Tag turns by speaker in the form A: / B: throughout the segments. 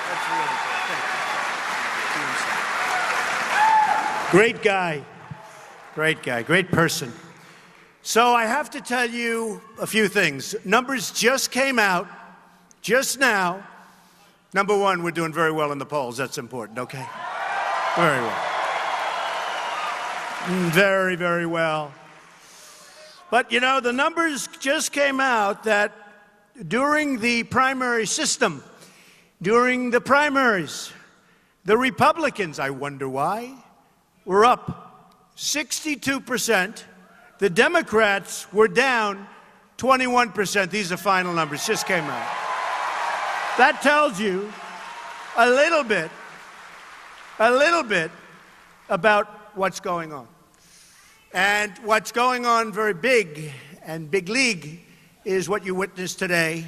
A: That's really good. Thank you. Great guy. Great guy. Great person. So I have to tell you a few things. Numbers just came out just now. Number one, we're doing very well in the polls. That's important, okay? Very well. Very, very well. But, you know, the numbers just came out that during the primary system, during the primaries, the Republicans, I wonder why, were up 62%. The Democrats were down 21%. These are final numbers, just came out. That tells you a little bit about what's going on. And what's going on very big and big league is what you witnessed today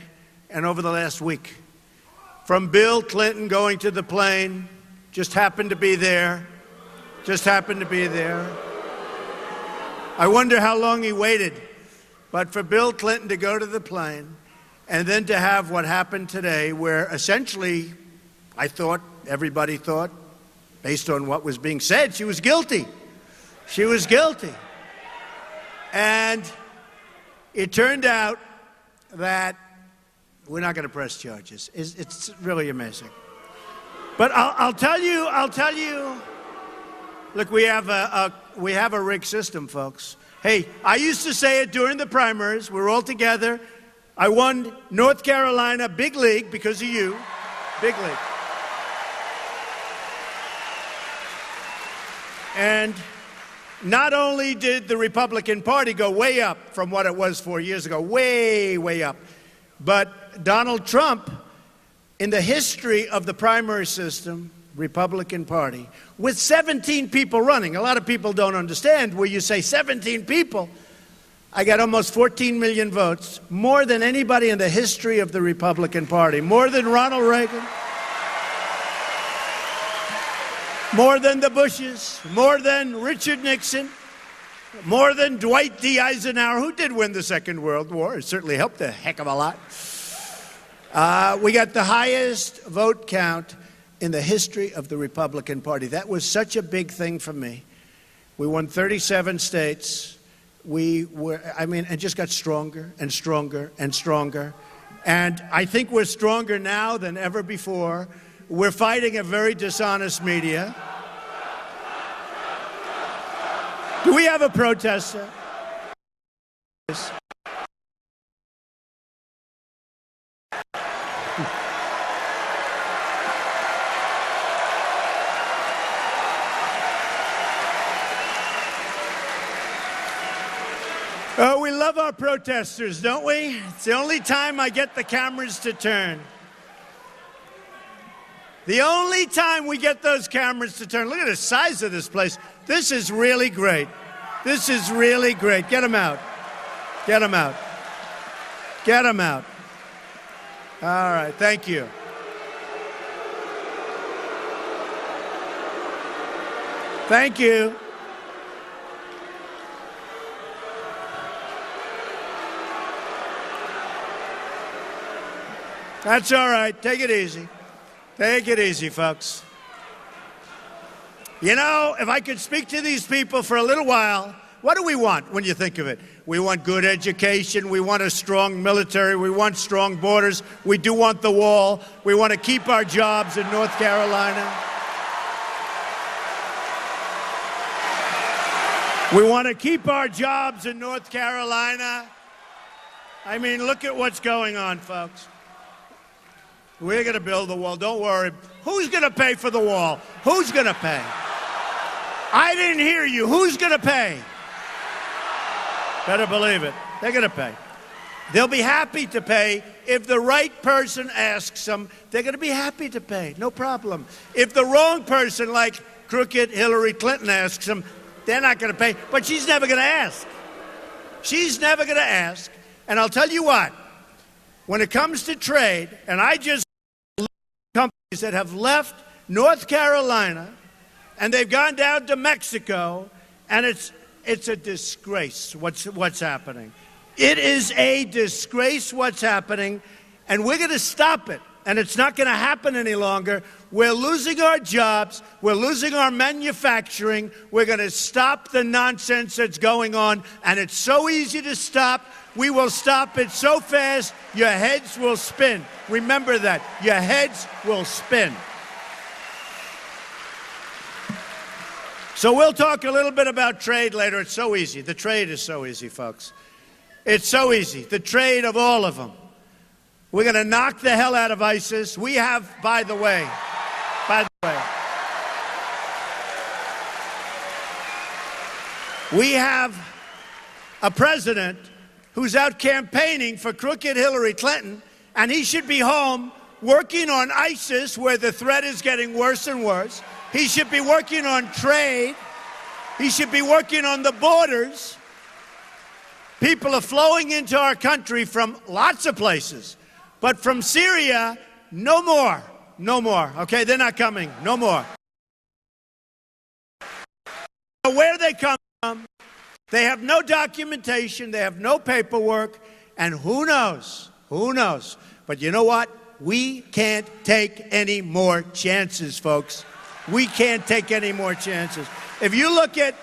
A: and over the last week. From Bill Clinton going to the plane, just happened to be there. I wonder how long he waited. But for Bill Clinton to go to the plane and then to have what happened today, where essentially, everybody thought, based on what was being said, she was guilty. She was guilty. And it turned out that we're not going to press charges. It's really amazing. But I'll tell you, look, we have a rigged system, folks. Hey, I used to say it during the primaries. We're all together. I won North Carolina, big league, because of you. Big league. And not only did the Republican Party go way up from what it was 4 years ago, way, way up, but Donald Trump, in the history of the primary system, Republican Party, with 17 people running. A lot of people don't understand where you say 17 people. I got almost 14 million votes, more than anybody in the history of the Republican Party, more than Ronald Reagan, more than the Bushes, more than Richard Nixon, more than Dwight D. Eisenhower, who did win the Second World War. It certainly helped a heck of a lot. We got the highest vote count in the history of the Republican Party. That was such a big thing for me. We won 37 states. It just got stronger and stronger and stronger. And I think we're stronger now than ever before. We're fighting a very dishonest media. Do we have a protester? Oh, we love our protesters, don't we? It's the only time I get the cameras to turn. The only time we get those cameras to turn. Look at the size of this place. This is really great. This is really great. Get them out. Get them out. Get them out. All right, thank you. Thank you. That's all right. Take it easy. Take it easy, folks. You know, if I could speak to these people for a little while, what do we want when you think of it? We want good education. We want a strong military. We want strong borders. We do want the wall. We want to keep our jobs in North Carolina. We want to keep our jobs in North Carolina. I mean, look at what's going on, folks. We're going to build the wall. Don't worry. Who's going to pay for the wall? Who's going to pay? I didn't hear you. Who's going to pay? Better believe it. They're going to pay. They'll be happy to pay. If the right person asks them, they're going to be happy to pay. No problem. If the wrong person, like crooked Hillary Clinton, asks them, they're not going to pay. But she's never going to ask. She's never going to ask. And I'll tell you what. When it comes to trade, and I just companies that have left North Carolina and they've gone down to Mexico, and it's a disgrace what's happening. It is a disgrace what's happening, and we're going to stop it. and it's not going to happen any longer. We're losing our jobs. We're losing our manufacturing. We're going to stop the nonsense that's going on, and it's so easy to stop. We will stop it so fast, your heads will spin. Remember that. Your heads will spin. So we'll talk a little bit about trade later. It's so easy. The trade is so easy, folks. It's so easy. The trade of all of them. We're going to knock the hell out of ISIS. We have, by the way, we have a president who's out campaigning for crooked Hillary Clinton, and he should be home working on ISIS, where the threat is getting worse and worse. He should be working on trade. He should be working on the borders. People are flowing into our country from lots of places. But from Syria, no more. No more. Okay, they're not coming. No more. Where they come from, they have no documentation, they have no paperwork, and who knows? Who knows? But you know what? We can't take any more chances, folks. We can't take any more chances. If you look at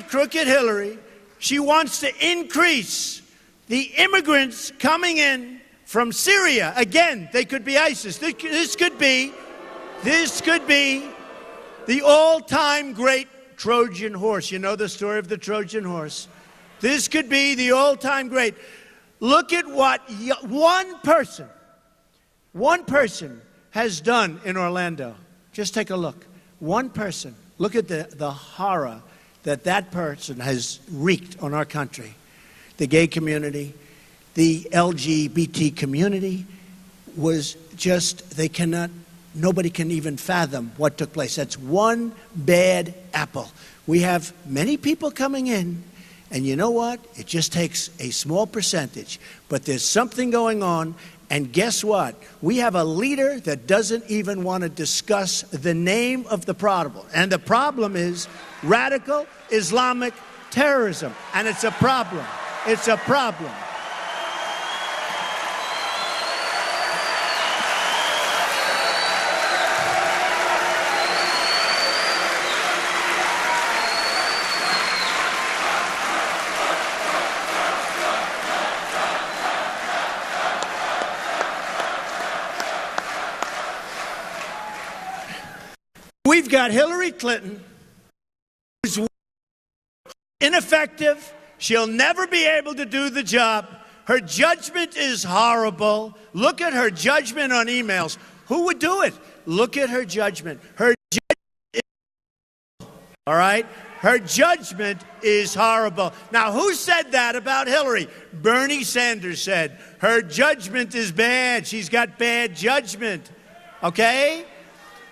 A: crooked Hillary, she wants to increase the immigrants coming in from Syria. Again, they could be ISIS. This could be the all-time great Trojan horse. You know the story of the Trojan horse. This could be the all-time great. Look at what one person has done in Orlando. Just take a look. One person. Look at the horror that person has wreaked on our country. The gay community, the LGBT community was just, nobody can even fathom what took place. That's one bad apple. We have many people coming in, and you know what? It just takes a small percentage. But there's something going on, and guess what? We have a leader that doesn't even want to discuss the name of the problem. And the problem is radical Islamic terrorism. And it's a problem. It's a problem. We've got Hillary Clinton, who's ineffective. She'll never be able to do the job. Her judgment is horrible. Look at her judgment on emails. Who would do it? Look at her judgment. Her judgment is horrible, all right? Her judgment is horrible. Now, who said that about Hillary? Bernie Sanders said, her judgment is bad. She's got bad judgment, okay?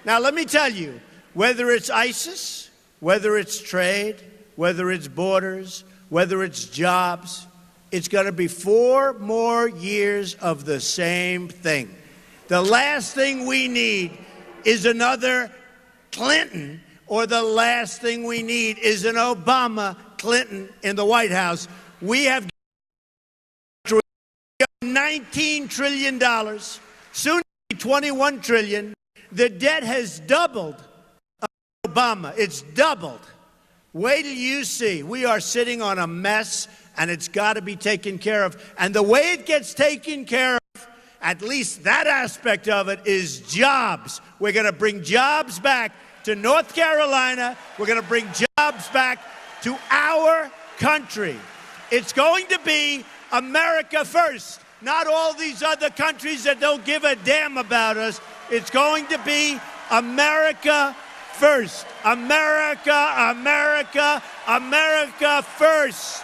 A: Now, let me tell you, whether it's ISIS, whether it's trade, whether it's borders, whether it's jobs, it's going to be 4 more years of the same thing. The last thing we need is another Clinton, or the last thing we need is an Obama Clinton in the White House. We have $19 trillion, soon $21 trillion. The debt has doubled. Obama, it's doubled. Wait till you see. We are sitting on a mess, and it's got to be taken care of. And the way it gets taken care of, at least that aspect of it, is jobs. We're going to bring jobs back to North Carolina. We're going to bring jobs back to our country. It's going to be America first, not all these other countries that don't give a damn about us. It's going to be America first. America, America, America first.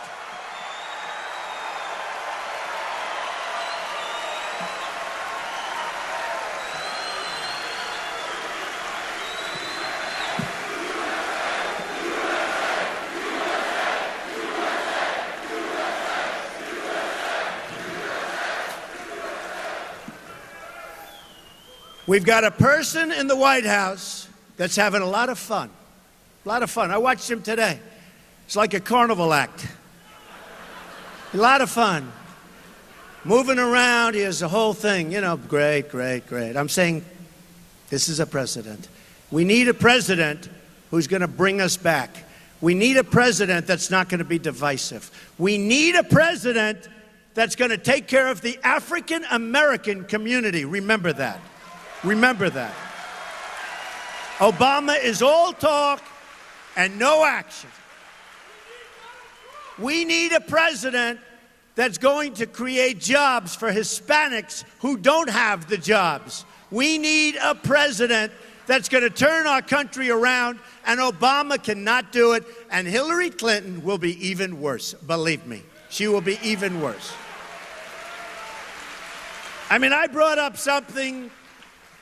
A: We've got a person in the White House that's having a lot of fun. A lot of fun. I watched him today. It's like a carnival act. A lot of fun. moving around. He has the whole thing. You know, great, great, great. I'm saying this is a precedent. We need a president who's going to bring us back. We need a president that's not going to be divisive. We need a president that's going to take care of the African American community. Remember that. Remember that. Obama is all talk and no action. We need a president that's going to create jobs for Hispanics who don't have the jobs. We need a president that's going to turn our country around, and Obama cannot do it, and Hillary Clinton will be even worse. Believe me, she will be even worse. I mean, I brought up something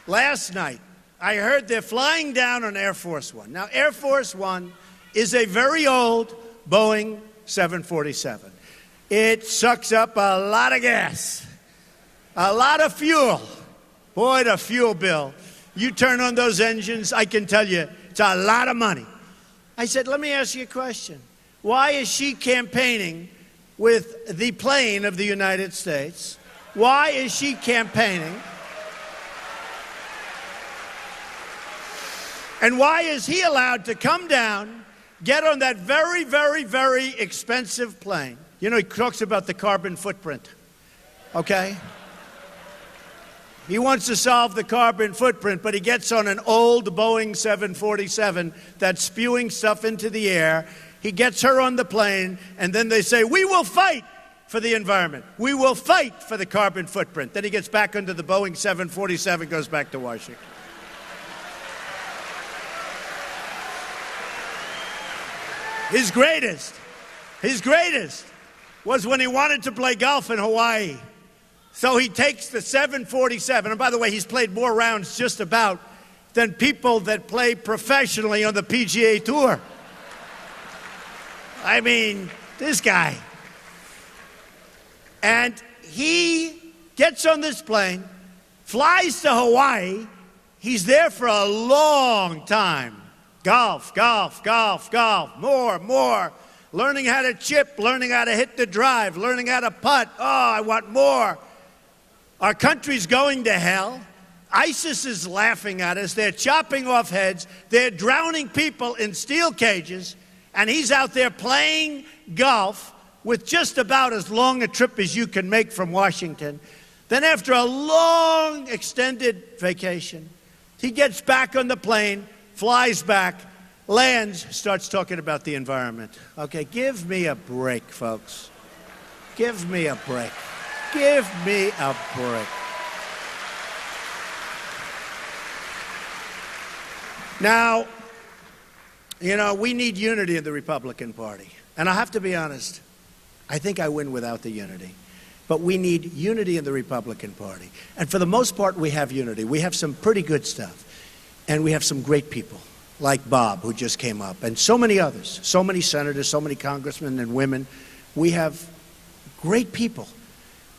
A: last night. I heard they're flying down on Air Force One. Now, Air Force One is a very old Boeing 747. It sucks up a lot of gas, a lot of fuel. Boy, the fuel bill. You turn on those engines, I can tell you, it's a lot of money. I said, let me ask you a question. Why is she campaigning with the plane of the United States? Why is she campaigning? And why is he allowed to come down, get on that very, very, very expensive plane? You know, he talks about the carbon footprint, okay? He wants to solve the carbon footprint, but he gets on an old Boeing 747 that's spewing stuff into the air. He gets her on the plane, and then they say, we will fight for the environment. We will fight for the carbon footprint. Then he gets back into the Boeing 747, goes back to Washington. His greatest was when he wanted to play golf in Hawaii. So he takes the 747, and by the way, he's played more rounds just about than people that play professionally on the PGA Tour. I mean, this guy. And he gets on this plane, flies to Hawaii. He's there for a long time. Golf, golf, golf, golf, more. Learning how to chip, learning how to hit the drive, learning how to putt. Oh, I want more. Our country's going to hell. ISIS is laughing at us. They're chopping off heads. They're drowning people in steel cages. And he's out there playing golf with just about as long a trip as you can make from Washington. Then after a long extended vacation, he gets back on the plane, flies back, lands, starts talking about the environment. Okay, give me a break, folks. Give me a break. Give me a break. Now, you know, we need unity in the Republican Party. And I have to be honest, I think I win without the unity. But we need unity in the Republican Party. And for the most part, we have unity. We have some pretty good stuff. And we have some great people, like Bob, who just came up, and so many others, so many senators, so many congressmen and women. We have great people.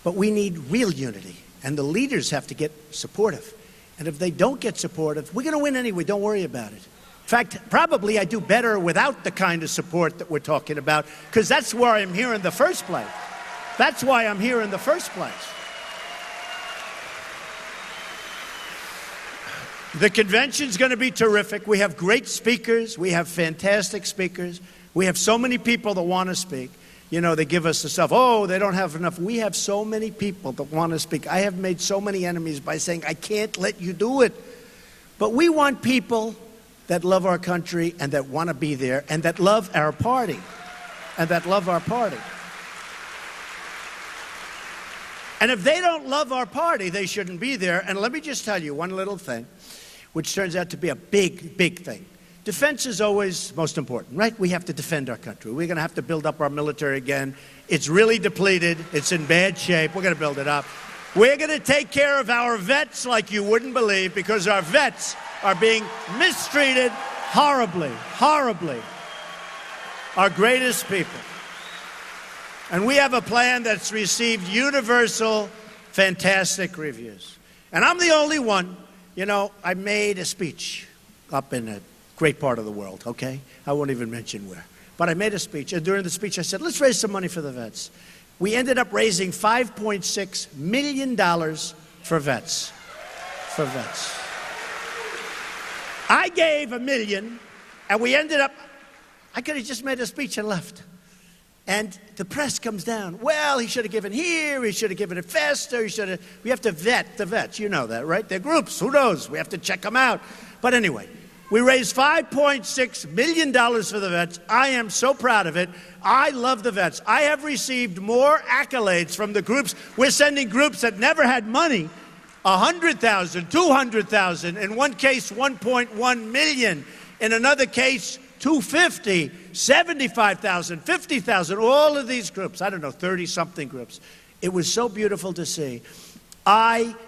A: But we need real unity. And the leaders have to get supportive. And if they don't get supportive, we're going to win anyway. Don't worry about it. In fact, probably I do better without the kind of support that we're talking about, because that's where I'm here in the first place. That's why I'm here in the first place. The convention's going to be terrific. We have great speakers. We have fantastic speakers. We have so many people that want to speak. You know, they give us the stuff, oh, they don't have enough. We have so many people that want to speak. I have made so many enemies by saying, I can't let you do it. But we want people that love our country and that want to be there and that love our party. And that love our party. And if they don't love our party, they shouldn't be there. And let me just tell you one little thing, which turns out to be a big, big thing. Defense is always most important, right? We have to defend our country. We're going to have to build up our military again. It's really depleted. It's in bad shape. We're going to build it up. We're going to take care of our vets like you wouldn't believe, because our vets are being mistreated horribly, horribly. Our greatest people. And we have a plan that's received universal, fantastic reviews. And I'm the only one. You know, I made a speech up in a great part of the world, okay? I won't even mention where. But I made a speech, and during the speech I said, let's raise some money for the vets. We ended up raising $5.6 million for vets. I gave $1 million, and we ended up, I could have just made a speech and left. And the press comes down. Well, he should have given here, he should have given it faster, we have to vet the vets. You know that, right? They're groups, who knows? We have to check them out. But anyway, we raised $5.6 million for the vets. I am so proud of it. I love the vets. I have received more accolades from the groups. We're sending groups that never had money, 100,000, 200,000, in one case 1.1 million, in another case 250, 75,000, 50,000, all of these groups, I don't know, 30-something groups. It was so beautiful to see.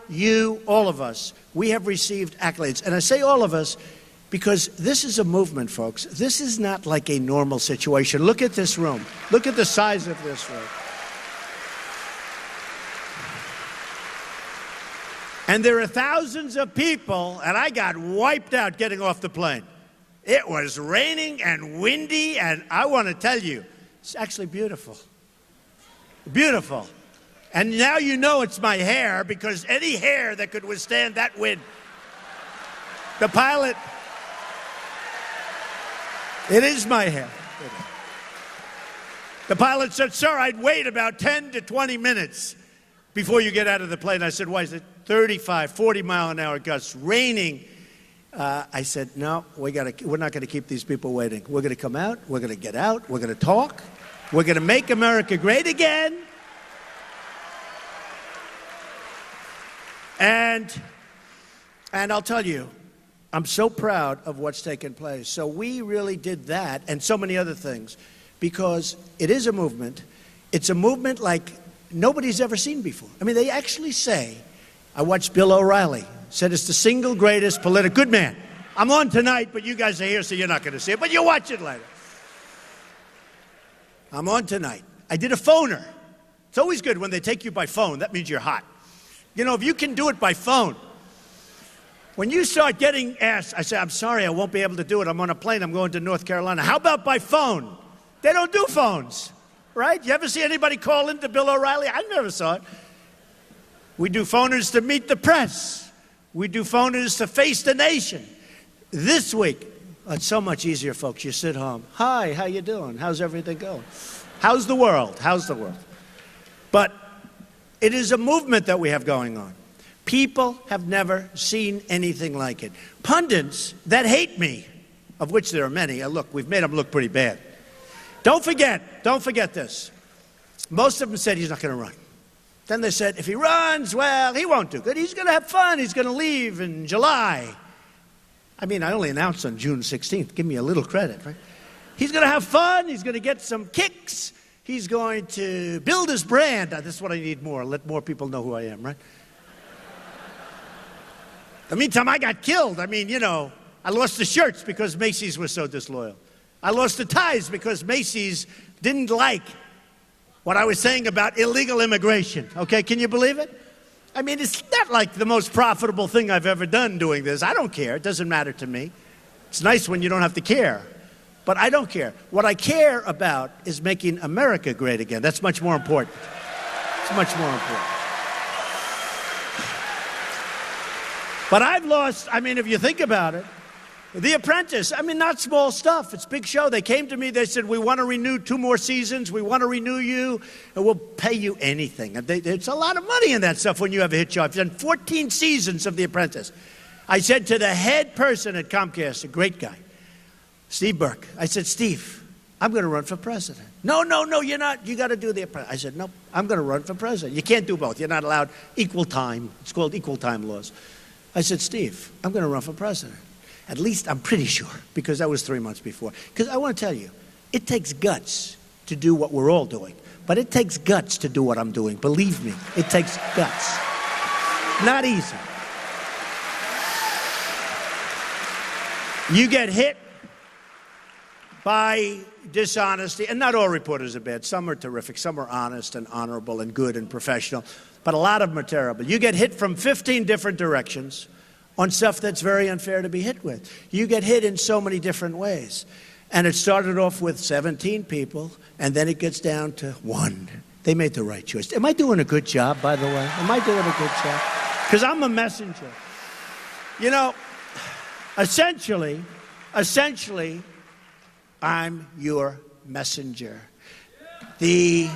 A: You, all of us, we have received accolades. And I say all of us because this is a movement, folks. This is not like a normal situation. Look at this room. Look at the size of this room. And there are thousands of people, and I got wiped out getting off the plane. It was raining and windy, and I want to tell you, it's actually beautiful. Beautiful. And now you know it's my hair, because any hair that could withstand that wind. The pilot, it is my hair. The pilot said, sir, I'd wait about 10 to 20 minutes before you get out of the plane. I said, why is it 35, 40 mile an hour gusts, raining? I said, no, we're not going to keep these people waiting. We're going to come out. We're going to get out. We're going to talk. We're going to make America great again. And I'll tell you, I'm so proud of what's taken place. So we really did that and so many other things because it is a movement. It's a movement like nobody's ever seen before. I mean, they actually say, I watched Bill O'Reilly, said it's the single greatest political, good man. I'm on tonight, but you guys are here, so you're not going to see it, but you'll watch it later. I'm on tonight. I did a phoner. It's always good when they take you by phone. That means you're hot. You know, if you can do it by phone, when you start getting asked, I say, I'm sorry, I won't be able to do it. I'm on a plane. I'm going to North Carolina. How about by phone? They don't do phones, right? You ever see anybody call into Bill O'Reilly? I never saw it. We do phoners to meet the press. We do phoners to face the nation. This week, it's so much easier, folks. You sit home. Hi, how you doing? How's everything going? How's the world? How's the world? But it is a movement that we have going on. People have never seen anything like it. Pundits that hate me, of which there are many. Look, we've made them look pretty bad. Don't forget this. Most of them said he's not going to run. Then they said, if he runs, well, he won't do good. He's going to have fun. He's going to leave in July. I mean, I only announced on June 16th. Give me a little credit, right? He's going to have fun. He's going to get some kicks. He's going to build his brand. This is what I need more. Let more people know who I am, right? In the meantime, I got killed. I mean, you know, I lost the shirts because Macy's was so disloyal. I lost the ties because Macy's didn't like what I was saying about illegal immigration. Okay, can you believe it? I mean, it's not like the most profitable thing I've ever done doing this. I don't care. It doesn't matter to me. It's nice when you don't have to care. But I don't care. What I care about is making America great again. That's much more important. It's much more important. But I've lost, I mean, if you think about it, The Apprentice, I mean, not small stuff. It's a big show. They came to me, they said, we want to renew 2 more seasons. We want to renew you, and we'll pay you anything. And it's a lot of money in that stuff when you have a hit show. I've done 14 seasons of The Apprentice. I said to the head person at Comcast, a great guy, Steve Burke, I said, Steve, I'm going to run for president. No, you're not. You got to do The Apprentice. I said, no, I'm going to run for president. You can't do both. You're not allowed equal time. It's called equal time laws. I said, Steve, I'm going to run for president. At least I'm pretty sure, because that was 3 months before. Because I want to tell you, it takes guts to do what we're all doing. But it takes guts to do what I'm doing. Believe me, it takes guts. Not easy. You get hit by dishonesty, and not all reporters are bad. Some are terrific. Some are honest and honorable and good and professional. But a lot of them are terrible. You get hit from 15 different directions on stuff that's very unfair to be hit with. You get hit in so many different ways. And it started off with 17 people, and then it gets down to 1. They made the right choice. Am I doing a good job, by the way? Am I doing a good job? Because I'm a messenger. You know, essentially, I'm your messenger. The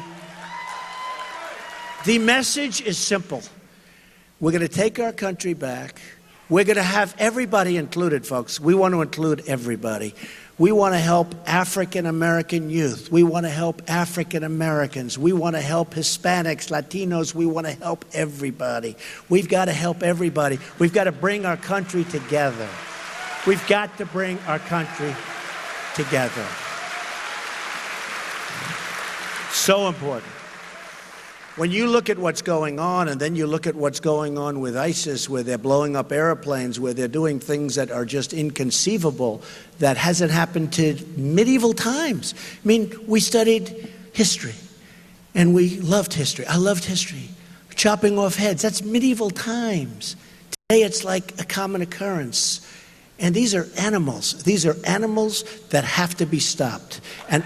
A: message is simple. We're going to take our country back. We're going to have everybody included, folks. We want to include everybody. We want to help African American youth. We want to help African Americans. We want to help Hispanics, Latinos. We want to help everybody. We've got to help everybody. We've got to bring our country together. We've got to bring our country together. So important. When you look at what's going on, and then you look at what's going on with ISIS, where they're blowing up airplanes, where they're doing things that are just inconceivable, that hasn't happened to medieval times. I mean, we studied history, and we loved history. I loved history. Chopping off heads, that's medieval times. Today, it's like a common occurrence. And these are animals. These are animals that have to be stopped. And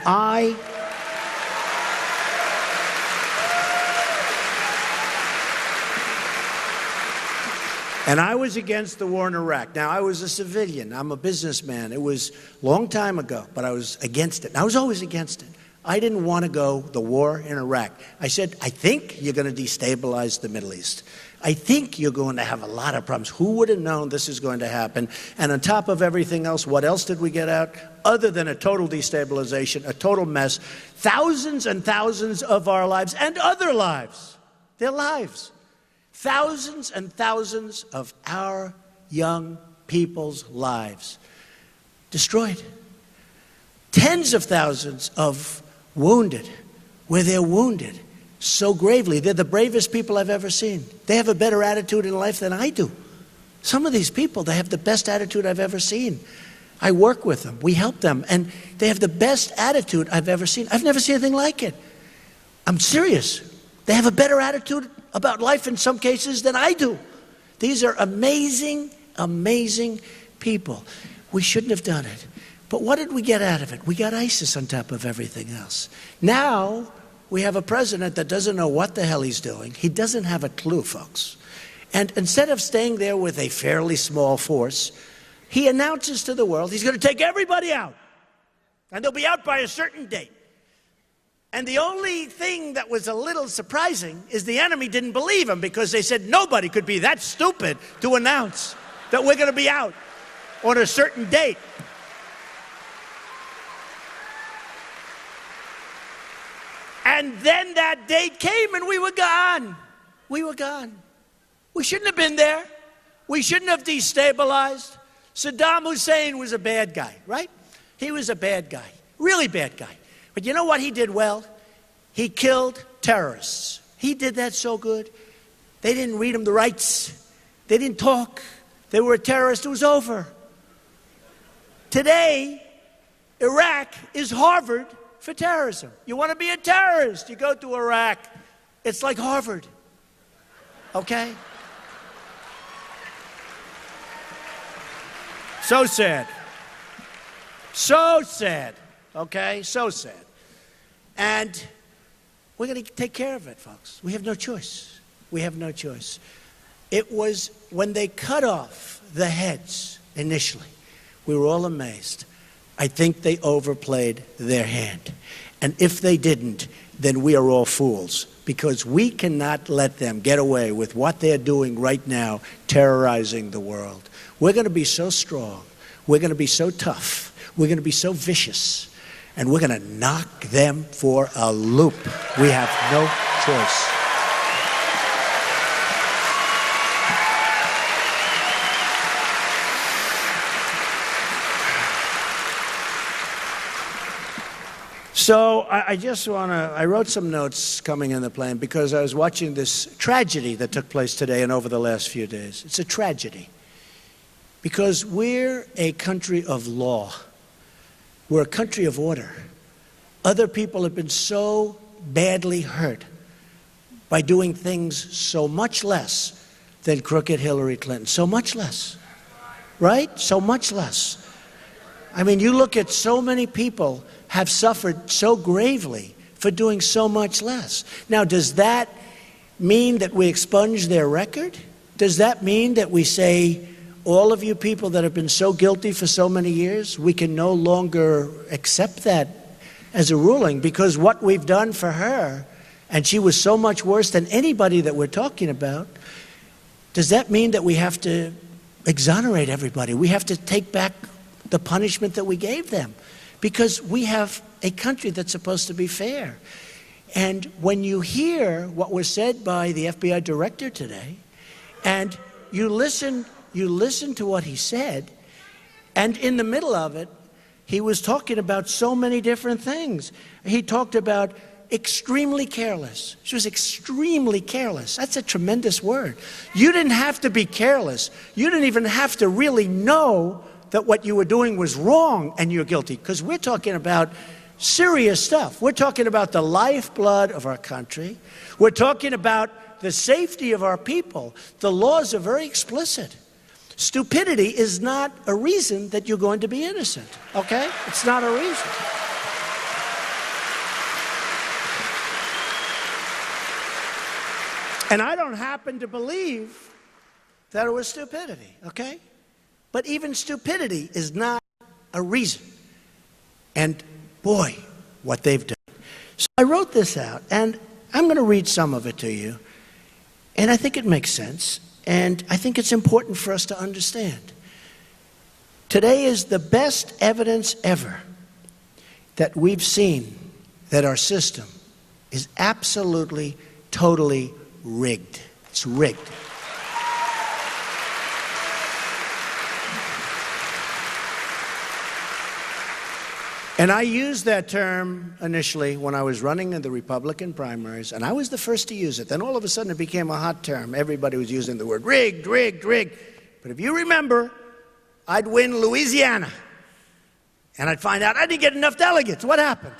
A: I was against the war in Iraq. Now, I was a civilian. I'm a businessman. It was a long time ago, but I was against it. And I was always against it. I didn't want to go the war in Iraq. I said, I think you're going to destabilize the Middle East. I think you're going to have a lot of problems. Who would have known this is going to happen? And on top of everything else, what else did we get out? Other than a total destabilization, a total mess, thousands and thousands of our lives and other lives, their lives. Thousands and thousands of our young people's lives destroyed. Tens of thousands of wounded, where they're wounded so gravely. They're the bravest people I've ever seen. They have a better attitude in life than I do. Some of these people, they have the best attitude I've ever seen. I work with them. We help them. And they have the best attitude I've ever seen. I've never seen anything like it. I'm serious. They have a better attitude about life in some cases than I do. These are amazing, amazing people. We shouldn't have done it. But what did we get out of it? We got ISIS on top of everything else. Now we have a president that doesn't know what the hell he's doing. He doesn't have a clue, folks. And instead of staying there with a fairly small force, he announces to the world he's going to take everybody out. And they'll be out by a certain date. And the only thing that was a little surprising is the enemy didn't believe him, because they said nobody could be that stupid to announce that we're going to be out on a certain date. And then that date came and we were gone. We were gone. We shouldn't have been there. We shouldn't have destabilized. Saddam Hussein was a bad guy, right? He was a bad guy, really bad guy. But you know what he did well? He killed terrorists. He did that so good. They didn't read him the rights. They didn't talk. They were a terrorist. It was over. Today, Iraq is Harvard for terrorism. You want to be a terrorist, you go to Iraq. It's like Harvard. Okay? So sad. So sad. Okay? So sad. And we're going to take care of it, folks. We have no choice. We have no choice. It was when they cut off the heads initially, we were all amazed. I think they overplayed their hand. And if they didn't, then we are all fools, because we cannot let them get away with what they're doing right now, terrorizing the world. We're going to be so strong. We're going to be so tough. We're going to be so vicious. And we're going to knock them for a loop. We have no choice. So I wrote some notes coming in the plane because I was watching this tragedy that took place today and over the last few days. It's a tragedy because we're a country of law. We're a country of order. Other people have been so badly hurt by doing things so much less than crooked Hillary Clinton. So much less. Right? So much less. I mean, you look at so many people have suffered so gravely for doing so much less. Now, does that mean that we expunge their record? Does that mean that we say, all of you people that have been so guilty for so many years, we can no longer accept that as a ruling because what we've done for her, and she was so much worse than anybody that we're talking about, does that mean that we have to exonerate everybody? We have to take back the punishment that we gave them because we have a country that's supposed to be fair. And when you hear what was said by the FBI director today, and you listen to what he said, and in the middle of it, he was talking about so many different things. He talked about extremely careless. She was extremely careless. That's a tremendous word. You didn't have to be careless. You didn't even have to really know that what you were doing was wrong and you're guilty, because we're talking about serious stuff. We're talking about the lifeblood of our country. We're talking about the safety of our people. The laws are very explicit. Stupidity is not a reason that you're going to be innocent, okay? It's not a reason. And I don't happen to believe that it was stupidity, okay? But even stupidity is not a reason. And boy, what they've done. So I wrote this out, and I'm going to read some of it to you. And I think it makes sense. And I think it's important for us to understand. Today is the best evidence ever that we've seen that our system is absolutely, totally rigged. It's rigged. And I used that term initially when I was running in the Republican primaries, and I was the first to use it. Then all of a sudden it became a hot term. Everybody was using the word rigged, rigged, rigged. But if you remember, I'd win Louisiana, and I'd find out I didn't get enough delegates. What happened?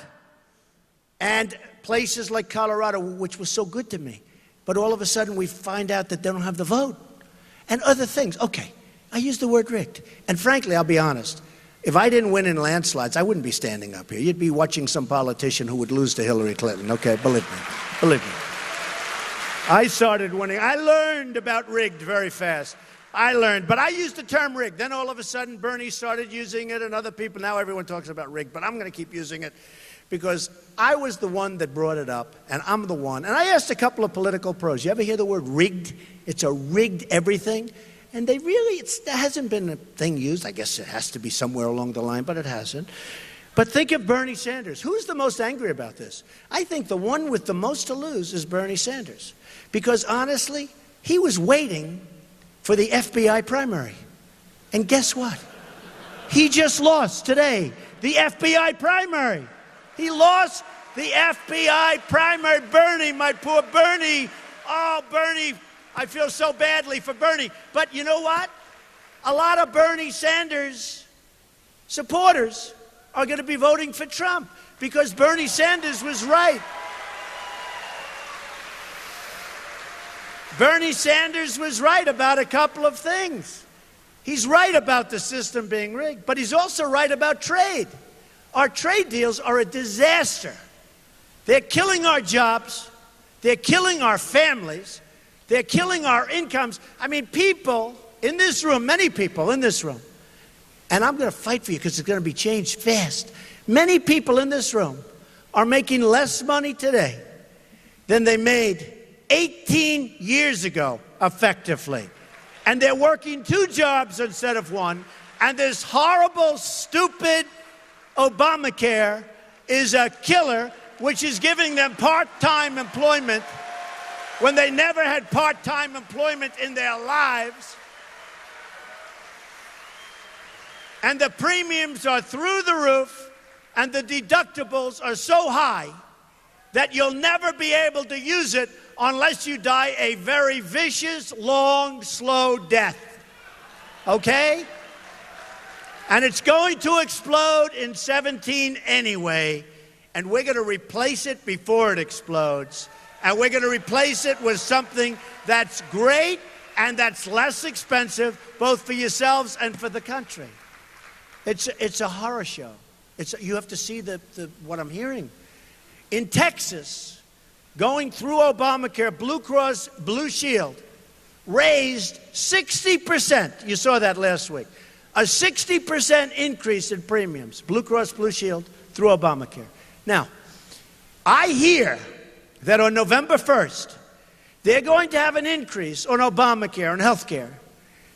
A: And places like Colorado, which was so good to me, but all of a sudden we find out that they don't have the vote. And other things. Okay, I used the word rigged. And frankly, I'll be honest, if I didn't win in landslides, I wouldn't be standing up here. You'd be watching some politician who would lose to Hillary Clinton. Okay, believe me. Believe me. I started winning. I learned about rigged very fast. I learned. But I used the term rigged. Then all of a sudden, Bernie started using it and other people. Now everyone talks about rigged. But I'm going to keep using it because I was the one that brought it up, and I'm the one. And I asked a couple of political pros, you ever hear the word rigged? It's a rigged everything. And they really, there hasn't been a thing used. I guess it has to be somewhere along the line, but it hasn't. But think of Bernie Sanders. Who's the most angry about this? I think the one with the most to lose is Bernie Sanders. Because honestly, he was waiting for the FBI primary. And guess what? He just lost today the FBI primary. He lost the FBI primary. Bernie, my poor Bernie. Oh, Bernie. I feel so badly for Bernie. But you know what? A lot of Bernie Sanders supporters are going to be voting for Trump because Bernie Sanders was right. Bernie Sanders was right about a couple of things. He's right about the system being rigged, but he's also right about trade. Our trade deals are a disaster. They're killing our jobs. They're killing our families. They're killing our incomes. I mean, people in this room, many people in this room, and I'm going to fight for you because it's going to be changed fast. Many people in this room are making less money today than they made 18 years ago, effectively. And they're working 2 jobs instead of 1. And this horrible, stupid Obamacare is a killer, which is giving them part-time employment when they never had part-time employment in their lives. And the premiums are through the roof, and the deductibles are so high that you'll never be able to use it unless you die a very vicious, long, slow death. Okay? And it's going to explode in 17 anyway, and we're going to replace it before it explodes. And we're going to replace it with something that's great and that's less expensive, both for yourselves and for the country. It's a horror show. You have to see what I'm hearing. In Texas, going through Obamacare, Blue Cross Blue Shield raised 60%. You saw that last week. A 60% increase in premiums, Blue Cross Blue Shield, through Obamacare. Now, I hear that on November 1st, they're going to have an increase on Obamacare and health care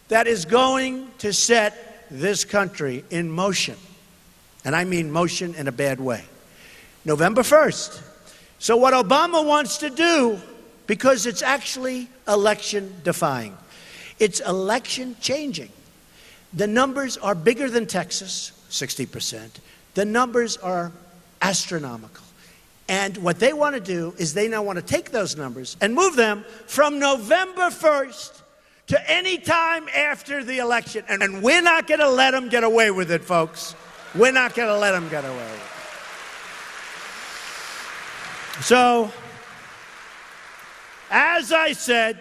A: that is going to set this country in motion. And I mean motion in a bad way. November 1st. So what Obama wants to do, because it's actually election defying, it's election changing. The numbers are bigger than Texas, 60%. The numbers are astronomical. And what they want to do is they now want to take those numbers and move them from November 1st to any time after the election. And we're not going to let them get away with it, folks. We're not going to let them get away with it. So, as I said,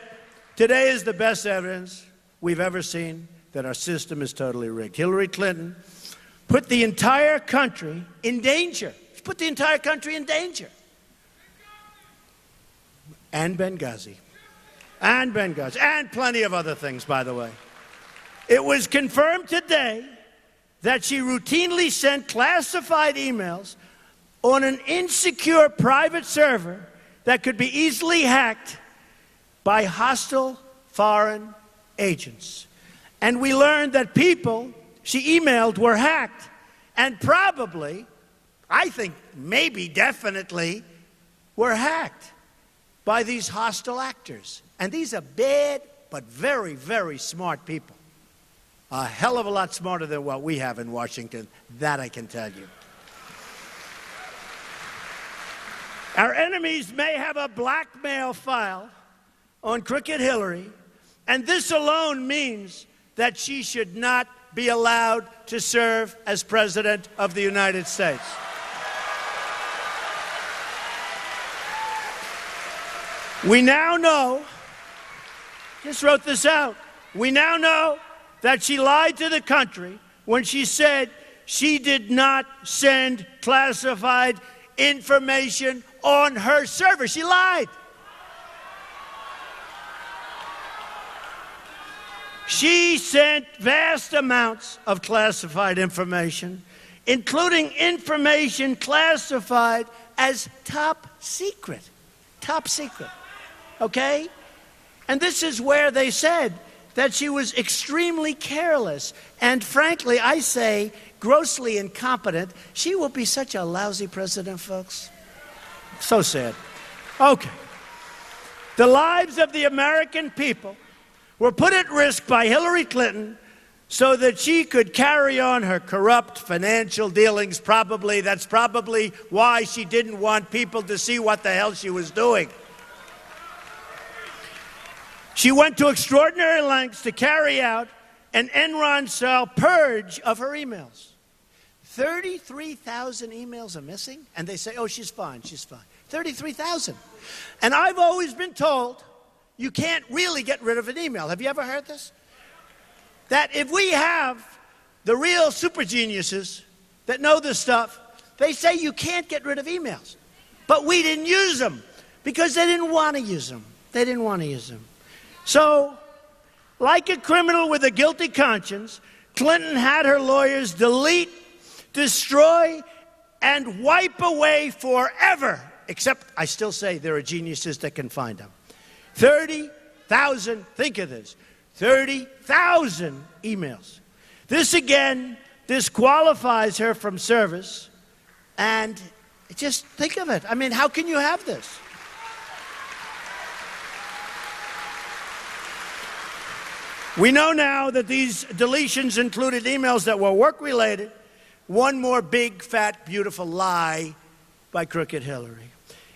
A: today is the best evidence we've ever seen that our system is totally rigged. Hillary Clinton put the entire country in danger. She put the entire country in danger. And Benghazi. And Benghazi. And plenty of other things, by the way. It was confirmed today that she routinely sent classified emails on an insecure private server that could be easily hacked by hostile foreign agents. And we learned that people she emailed were hacked and probably, I think maybe definitely, were hacked by these hostile actors. And these are bad but very, very smart people. A hell of a lot smarter than what we have in Washington, that I can tell you. Our enemies may have a blackmail file on Crooked Hillary, and this alone means that she should not be allowed to serve as President of the United States. We now know, just wrote this out, we now know that she lied to the country when she said she did not send classified information on her server. She lied. She sent vast amounts of classified information, including information classified as top secret. Top secret. Okay? And this is where they said that she was extremely careless and, frankly, I say, grossly incompetent. She will be such a lousy president, folks. So sad. Okay. The lives of the American people were put at risk by Hillary Clinton so that she could carry on her corrupt financial dealings. That's probably why she didn't want people to see what the hell she was doing. She went to extraordinary lengths to carry out an Enron-style purge of her emails. 33,000 emails are missing, and they say, oh, she's fine, she's fine. 33,000. And I've always been told you can't really get rid of an email. Have you ever heard this? That if we have the real super geniuses that know this stuff, they say you can't get rid of emails. But we didn't use them because they didn't want to use them. They didn't want to use them. So, like a criminal with a guilty conscience, Clinton had her lawyers delete, destroy, and wipe away forever. Except, I still say there are geniuses that can find them. 30,000, think of this, 30,000 emails. This again disqualifies her from service. And just think of it. I mean, how can you have this? We know now that these deletions included emails that were work-related. One more big, fat, beautiful lie by Crooked Hillary.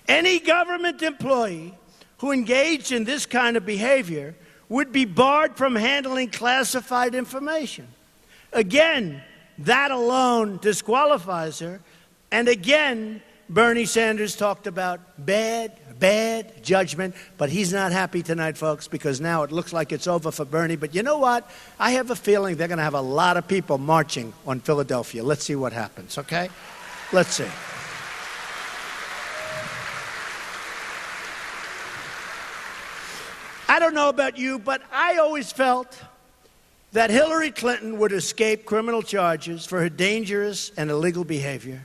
A: Any government employee who engaged in this kind of behavior would be barred from handling classified information. Again, that alone disqualifies her. And again, Bernie Sanders talked about bad judgment, but he's not happy tonight, folks, because now it looks like it's over for Bernie. But you know what? I have a feeling they're going to have a lot of people marching on Philadelphia. Let's see what happens, okay? Let's see. I don't know about you, but I always felt that Hillary Clinton would escape criminal charges for her dangerous and illegal behavior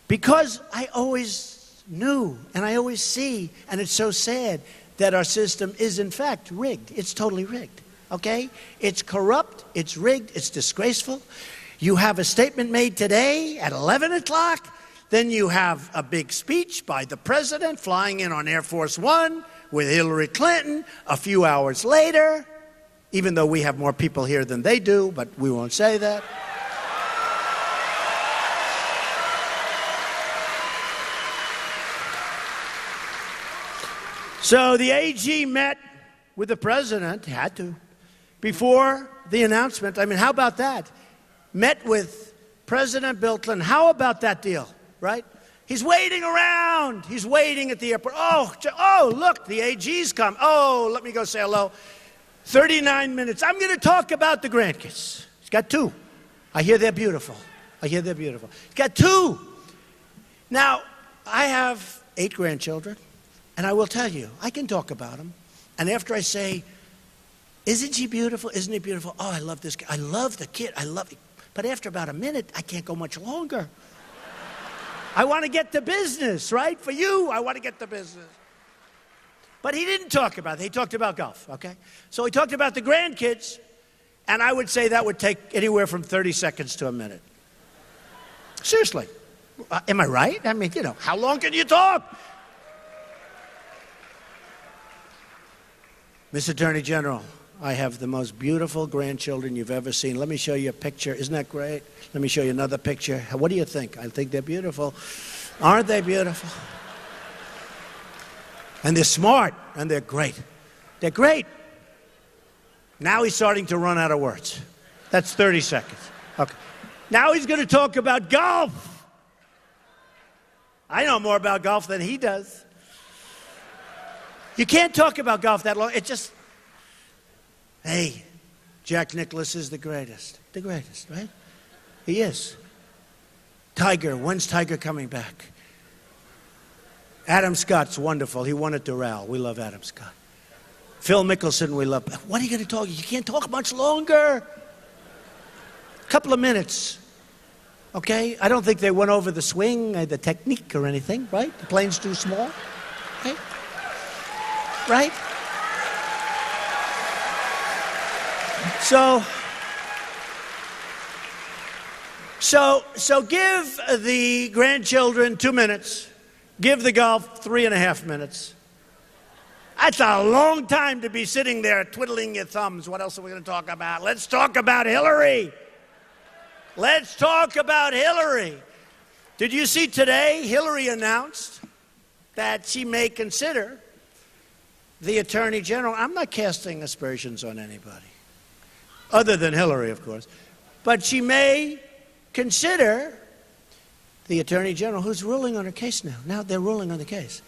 A: because I always knew and I always see, and it's so sad, that our system is in fact rigged. It's totally rigged, okay? It's corrupt, it's rigged, it's disgraceful. You have a statement made today at 11 o'clock, then you have a big speech by the president flying in on Air Force One with Hillary Clinton a few hours later, even though we have more people here than they do, but we won't say that. So the AG met with the president, had to, before the announcement. I mean, how about that? Met with President Bill Clinton. How about that deal, right? He's waiting around. He's waiting at the airport. Oh, look, the AG's come. Oh, let me go say hello. 39 minutes. I'm going to talk about the grandkids. He's got 2. I hear they're beautiful. He's got 2. Now, I have 8 grandchildren, and I will tell you, I can talk about them. And after I say, isn't she beautiful? Isn't he beautiful? Oh, I love this kid. I love the kid. I love it. But after about a minute, I can't go much longer. I want to get to business, right? For you, I want to get to business. But he didn't talk about it. He talked about golf, okay? So he talked about the grandkids, and I would say that would take anywhere from 30 seconds to a minute. Seriously. Am I right? I mean, how long can you talk? Mr. Attorney General, I have the most beautiful grandchildren you've ever seen. Let me show you a picture. Isn't that great? Let me show you another picture. What do you think? I think they're beautiful. Aren't they beautiful? And they're smart, and they're great. They're great. Now he's starting to run out of words. That's 30 seconds. Okay. Now he's going to talk about golf. I know more about golf than he does. You can't talk about golf that long. It just, hey, Jack Nicklaus is the greatest. The greatest, right? He is. Tiger, when's Tiger coming back? Adam Scott's wonderful. He won at Raleigh. We love Adam Scott. Phil Mickelson, we love. What are you going to talk? You can't talk much longer. A couple of minutes. Okay? I don't think they went over the swing, the technique or anything, right? The plane's too small. Okay? Right? So give the grandchildren 2 minutes. Give the golf 3.5 minutes. That's a long time to be sitting there twiddling your thumbs. What else are we going to talk about? Let's talk about Hillary. Let's talk about Hillary. Did you see today Hillary announced that she may consider the Attorney General? I'm not casting aspersions on anybody, other than Hillary, of course. But she may consider the Attorney General, who's ruling on her case now. Now they're ruling on the case,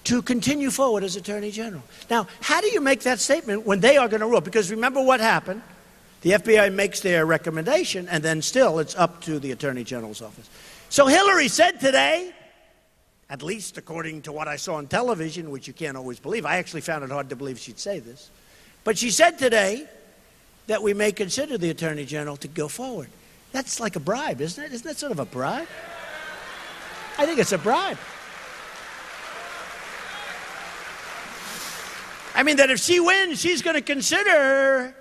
A: to continue forward as Attorney General. Now, how do you make that statement when they are going to rule? Because remember what happened. The FBI makes their recommendation, and then still it's up to the Attorney General's office. So Hillary said today, at least according to what I saw on television, which you can't always believe. I actually found it hard to believe she'd say this. But she said today that we may consider the Attorney General to go forward. That's like a bribe, isn't it? Isn't that sort of a bribe? I think it's a bribe. I mean, that if she wins, she's going to consider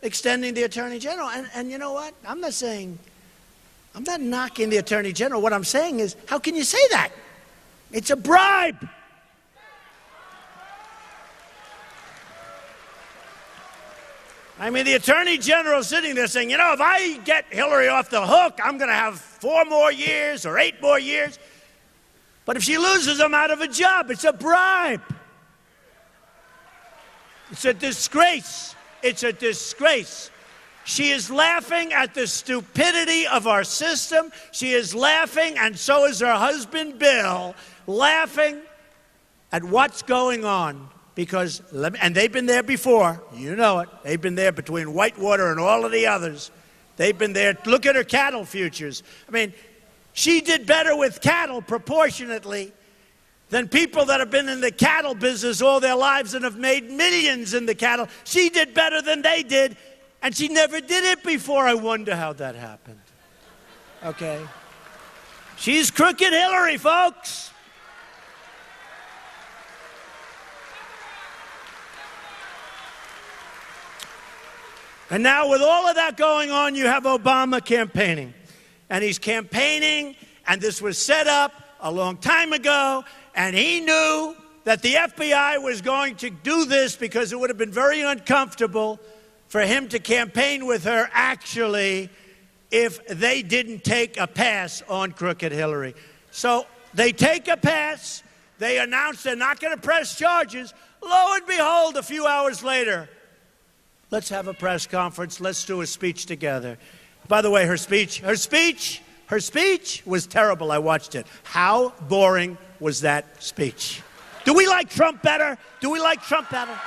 A: extending the Attorney General. And you know what? I'm not knocking the Attorney General. What I'm saying is, how can you say that? It's a bribe. I mean, the Attorney General sitting there saying, if I get Hillary off the hook, I'm going to have 4 more years or 8 more years. But if she loses, I'm out of a job. It's a bribe. It's a disgrace. It's a disgrace. She is laughing at the stupidity of our system. She is laughing, and so is her husband, Bill, laughing at what's going on. Because, and they've been there before. You know it. They've been there between Whitewater and all of the others. They've been there. Look at her cattle futures. I mean, she did better with cattle proportionately than people that have been in the cattle business all their lives and have made millions in the cattle. She did better than they did, and she never did it before. I wonder how that happened. Okay? She's Crooked Hillary, folks. And now with all of that going on, you have Obama campaigning. And he's campaigning, and this was set up a long time ago, and he knew that the FBI was going to do this because it would have been very uncomfortable for him to campaign with her, actually, if they didn't take a pass on Crooked Hillary. So they take a pass. They announce they're not going to press charges. Lo and behold, a few hours later, let's have a press conference. Let's do a speech together. By the way, her speech was terrible. I watched it. How boring was that speech? Do we like Trump better? Do we like Trump better?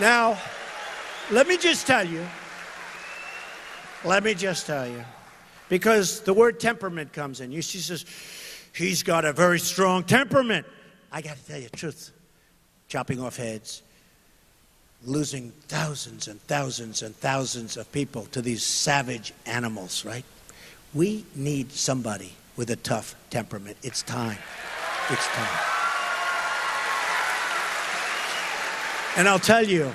A: Now, let me just tell you, because the word temperament comes in. She says, he's got a very strong temperament. I got to tell you the truth. Chopping off heads, losing thousands and thousands and thousands of people to these savage animals, right? We need somebody with a tough temperament. It's time. It's time. And I'll tell you,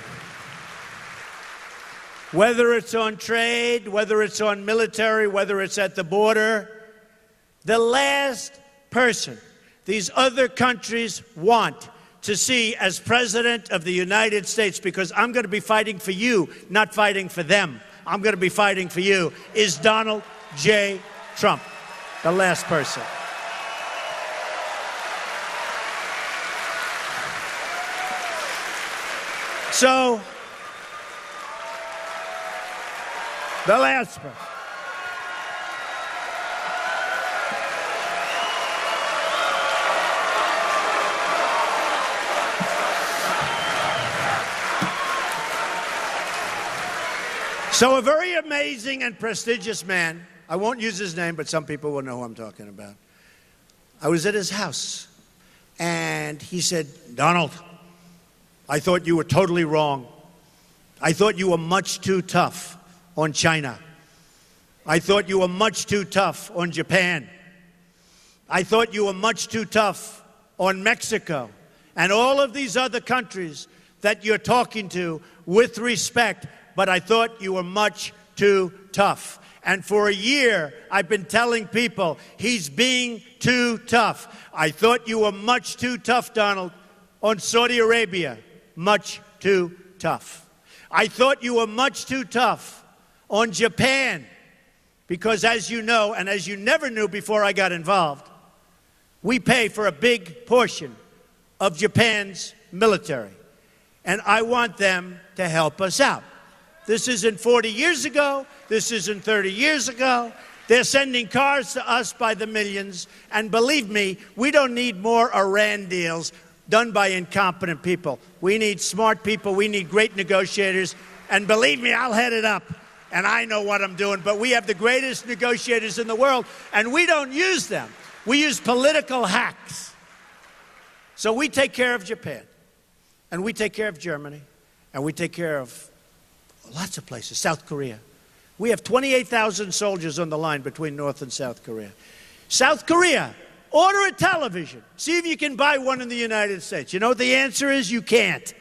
A: whether it's on trade, whether it's on military, whether it's at the border, the last person these other countries want to see as president of the United States, because I'm going to be fighting for you, not fighting for them. I'm going to be fighting for you, is Donald J. Trump, the last person. So, the last person. So a very amazing and prestigious man, I won't use his name, but some people will know who I'm talking about. I was at his house, and he said, Donald, I thought you were totally wrong. I thought you were much too tough on China. I thought you were much too tough on Japan. I thought you were much too tough on Mexico and all of these other countries that you're talking to with respect, but I thought you were much too tough. And for a year, I've been telling people he's being too tough. I thought you were much too tough, Donald, on Saudi Arabia. Much too tough. I thought you were much too tough on Japan, because as you know, and as you never knew before I got involved, we pay for a big portion of Japan's military. And I want them to help us out. This isn't 40 years ago. This isn't 30 years ago. They're sending cars to us by the millions. And believe me, we don't need more Iran deals done by incompetent people. We need smart people. We need great negotiators. And believe me, I'll head it up. And I know what I'm doing. But we have the greatest negotiators in the world. And we don't use them. We use political hacks. So we take care of Japan. And we take care of Germany. And we take care of lots of places. South Korea. We have 28,000 soldiers on the line between North and South Korea. South Korea, order a television. See if you can buy one in the United States. You know what the answer is? You can't.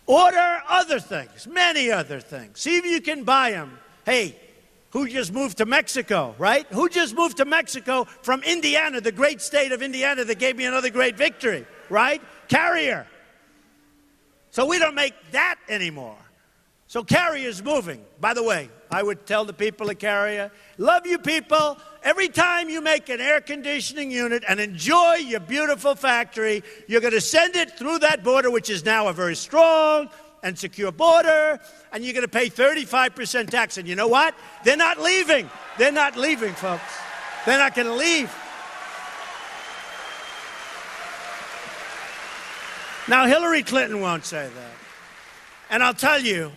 A: Order other things, many other things. See if you can buy them. Hey, who just moved to Mexico, right? Who just moved to Mexico from Indiana, the great state of Indiana that gave me another great victory, right? Carrier. So we don't make that anymore. So Carrier's moving. By the way, I would tell the people at Carrier, love you people. Every time you make an air conditioning unit and enjoy your beautiful factory, you're going to send it through that border, which is now a very strong and secure border, and you're going to pay 35% tax. And you know what? They're not leaving. They're not leaving, folks. They're not going to leave. Now, Hillary Clinton won't say that. And I'll tell you,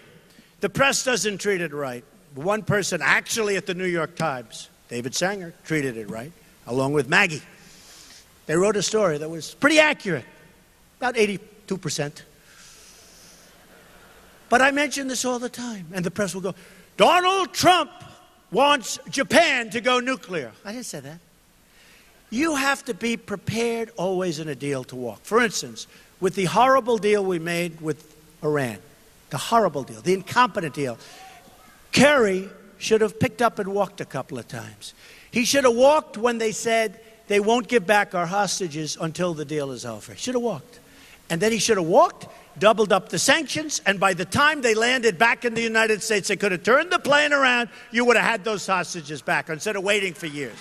A: the press doesn't treat it right. One person actually at the New York Times David Sanger treated it right, along with Maggie. They wrote a story that was pretty accurate, about 82%. But I mention this all the time, and the press will go, Donald Trump wants Japan to go nuclear. I didn't say that. You have to be prepared always in a deal to walk. For instance, with the horrible deal we made with Iran, the horrible deal, the incompetent deal, Kerry should have picked up and walked a couple of times. He should have walked when they said they won't give back our hostages until the deal is over. He should have walked. And then he should have walked, doubled up the sanctions, and by the time they landed back in the United States, they could have turned the plane around, you would have had those hostages back instead of waiting for years.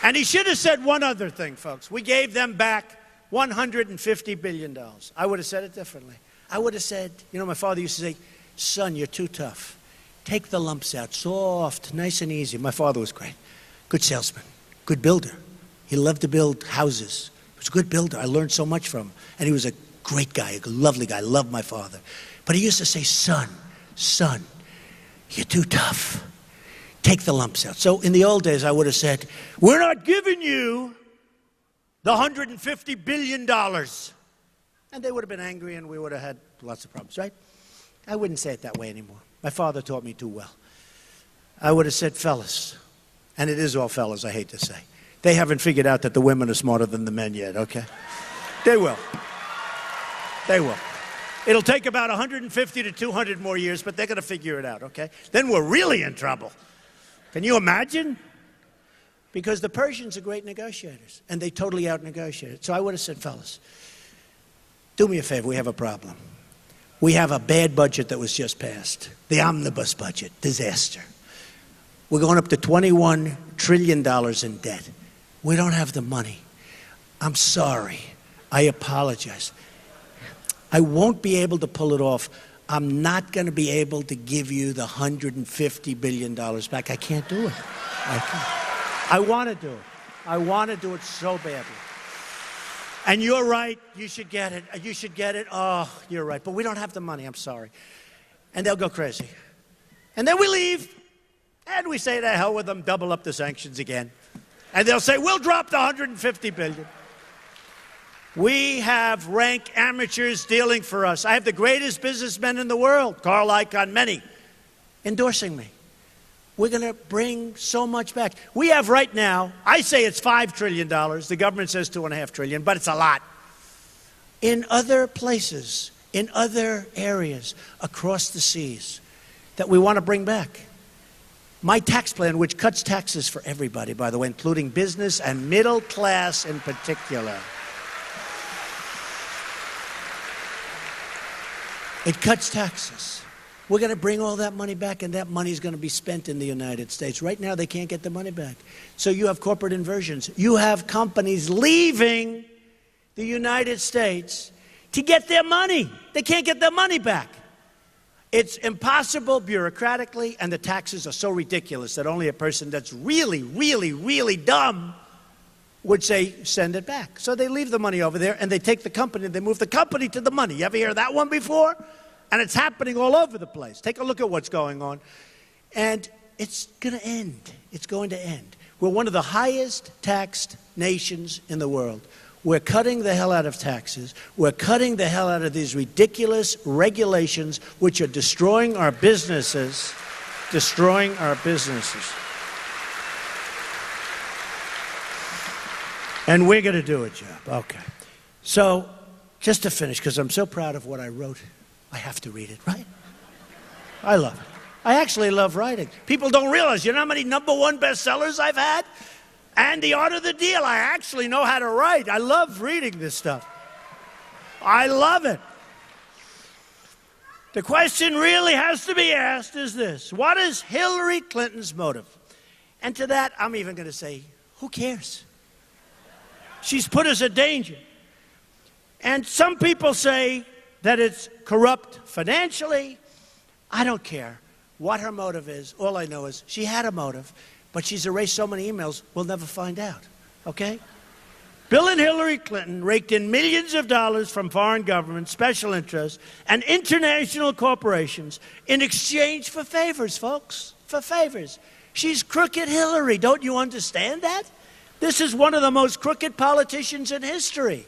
A: And he should have said one other thing, folks. We gave them back $150 billion. I would have said it differently. I would have said, you know, my father used to say, son, you're too tough. Take the lumps out, soft, nice and easy. My father was great. Good salesman, good builder. He loved to build houses. He was a good builder. I learned so much from him. And he was a great guy, a lovely guy. I loved my father. But he used to say, son, you're too tough. Take the lumps out. So in the old days, I would have said, we're not giving you the $150 billion. And they would have been angry and we would have had lots of problems, right? I wouldn't say it that way anymore. My father taught me too well. I would have said, fellas, and it is all fellas, I hate to say. They haven't figured out that the women are smarter than the men yet, okay? They will. They will. It'll take about 150 to 200 more years, but they're going to figure it out, okay? Then we're really in trouble. Can you imagine? Because the Persians are great negotiators, and they totally out-negotiated. So I would have said, fellas, do me a favor, we have a problem. We have a bad budget that was just passed, the omnibus budget, disaster. We're going up to $21 trillion in debt. We don't have the money. I'm sorry. I apologize. I won't be able to pull it off. I'm not going to be able to give you the $150 billion back. I can't do it. I want to do it. I want to do it so badly. And you're right. You should get it. You should get it. Oh, you're right. But we don't have the money. I'm sorry. And they'll go crazy. And then we leave. And we say, to hell with them, double up the sanctions again. And they'll say, we'll drop the $150 billion. We have rank amateurs dealing for us. I have the greatest businessmen in the world, Carl Icahn, many, endorsing me. We're going to bring so much back. We have right now, I say it's $5 trillion. The government says $2.5 trillion, but it's a lot. In other places, in other areas across the seas that we want to bring back. My tax plan, which cuts taxes for everybody, by the way, including business and middle class in particular. It cuts taxes. We're going to bring all that money back, and that money is going to be spent in the United States. Right now, they can't get the money back. So you have corporate inversions. You have companies leaving the United States to get their money. They can't get their money back. It's impossible bureaucratically, and the taxes are so ridiculous that only a person that's really, really, really dumb would say, send it back. So they leave the money over there, and they take the company, they move the company to the money. You ever hear that one before? And it's happening all over the place. Take a look at what's going on. And it's going to end. It's going to end. We're one of the highest taxed nations in the world. We're cutting the hell out of taxes. We're cutting the hell out of these ridiculous regulations which are destroying our businesses. Destroying our businesses. And we're going to do a job. Okay. So, just to finish, because I'm so proud of what I wrote, I have to read it, right? I love it. I actually love writing. People don't realize, you know how many #1 bestsellers I've had? And The Art of the Deal. I actually know how to write. I love reading this stuff. I love it. The question really has to be asked is this: what is Hillary Clinton's motive? And to that, I'm even going to say, who cares? She's put us in danger. And some people say that it's corrupt financially. I don't care what her motive is. All I know is she had a motive, but she's erased so many emails, we'll never find out, okay? Bill and Hillary Clinton raked in millions of dollars from foreign governments, special interests, and international corporations in exchange for favors, folks, for favors. She's crooked Hillary. Don't you understand that? This is one of the most crooked politicians in history.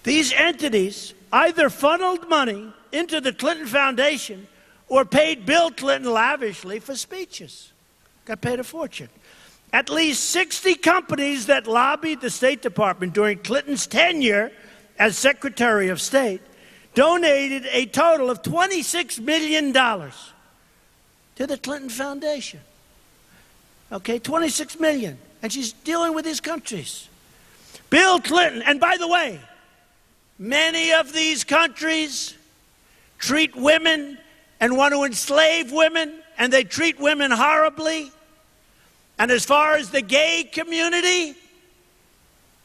A: These entities either funneled money into the Clinton Foundation or paid Bill Clinton lavishly for speeches. Got paid a fortune. At least 60 companies that lobbied the State Department during Clinton's tenure as Secretary of State donated a total of $26 million to the Clinton Foundation. Okay, $26 million. And she's dealing with these countries. Bill Clinton, and by the way, many of these countries treat women and want to enslave women, and they treat women horribly. And as far as the gay community,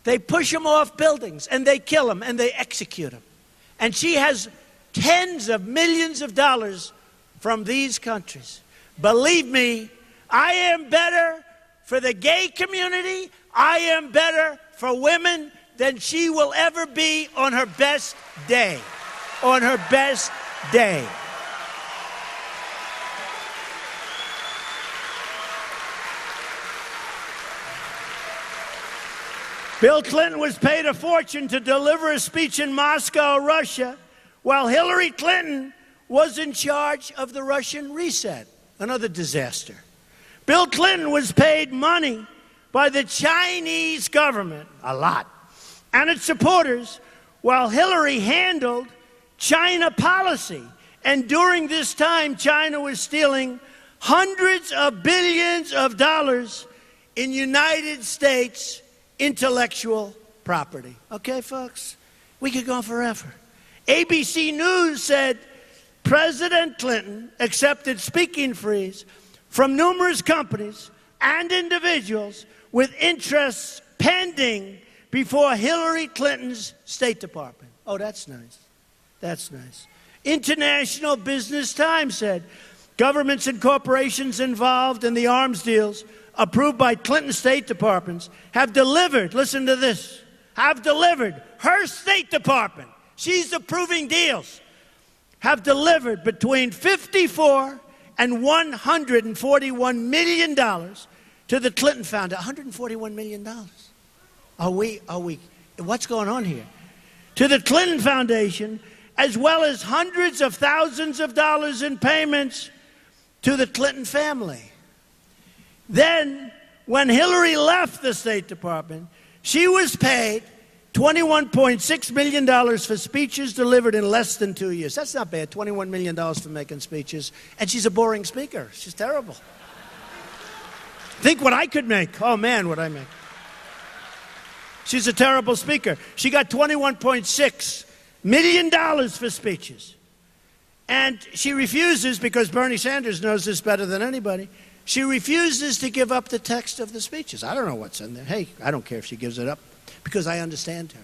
A: they push them off buildings, and they kill them, and they execute them. And she has tens of millions of dollars from these countries. Believe me, I am better for the gay community. I am better for women than she will ever be on her best day. On her best day. Bill Clinton was paid a fortune to deliver a speech in Moscow, Russia, while Hillary Clinton was in charge of the Russian reset, another disaster. Bill Clinton was paid money by the Chinese government, a lot, and its supporters, while Hillary handled China policy. And during this time, China was stealing hundreds of billions of dollars in United States intellectual property. Okay, folks? We could go on forever. ABC News said President Clinton accepted speaking fees from numerous companies and individuals with interests pending before Hillary Clinton's State Department. Oh, that's nice. That's nice. International Business Times said governments and corporations involved in the arms deals approved by Clinton State Departments have delivered, listen to this, have delivered, her State Department, she's approving deals, have delivered between $54 and $141 million to the Clinton Foundation. $141 million. Are we, what's going on here? To the Clinton Foundation, as well as hundreds of thousands of dollars in payments to the Clinton family. Then, when Hillary left the State Department, she was paid $21.6 million for speeches delivered in less than 2 years. That's not bad, $21 million for making speeches. And she's a boring speaker. She's terrible. Think what I could make. Oh, man, what I make. She's a terrible speaker. She got $21.6 million for speeches. And she refuses, because Bernie Sanders knows this better than anybody, she refuses to give up the text of the speeches. I don't know what's in there. Hey, I don't care if she gives it up, because I understand her.